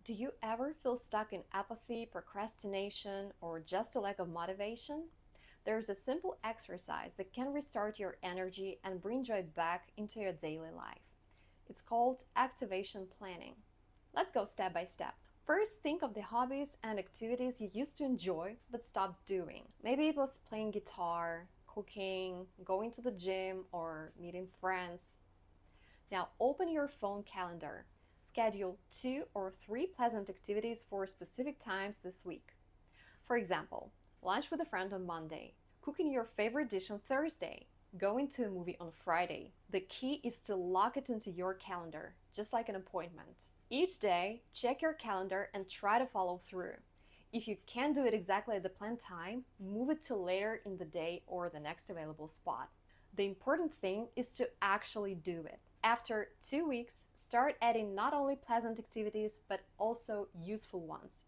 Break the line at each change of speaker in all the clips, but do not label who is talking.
Do you ever feel stuck in apathy, procrastination, or just a lack of motivation? There's a simple exercise that can restart your energy and bring joy back into your daily life. It's called activation planning. Let's go step by step. First, think of the hobbies and activities you used to enjoy but stopped doing. Maybe it was playing guitar, cooking, going to the gym, or meeting friends. Now open your phone calendar. Schedule 2 or 3 pleasant activities for specific times this week. For example, lunch with a friend on Monday, cooking your favorite dish on Thursday, going to a movie on Friday. The key is to lock it into your calendar, just like an appointment. Each day, check your calendar and try to follow through. If you can't do it exactly at the planned time, move it to later in the day or the next available spot. The important thing is to actually do it. After 2 weeks, start adding not only pleasant activities, but also useful ones.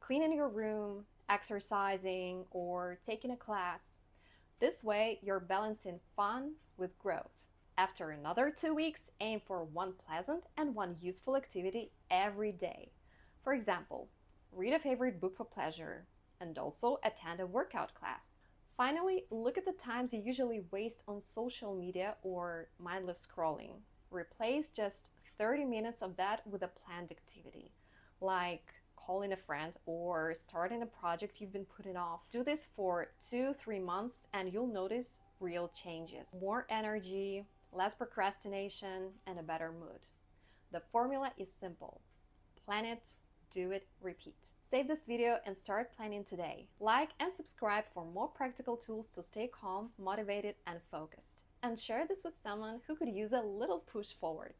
Cleaning your room, exercising, or taking a class. This way, you're balancing fun with growth. After another 2 weeks, aim for one pleasant and one useful activity every day. For example, read a favorite book for pleasure, and also attend a workout class. Finally, look at the times you usually waste on social media or mindless scrolling. Replace just 30 minutes of that with a planned activity, like calling a friend or starting a project you've been putting off. Do this for 2-3 months and you'll notice real changes. More energy, less procrastination, and a better mood. The formula is simple. Plan it, do it, repeat. Save this video and start planning today. Like and subscribe for more practical tools to stay calm, motivated, and focused. And share this with someone who could use a little push forward.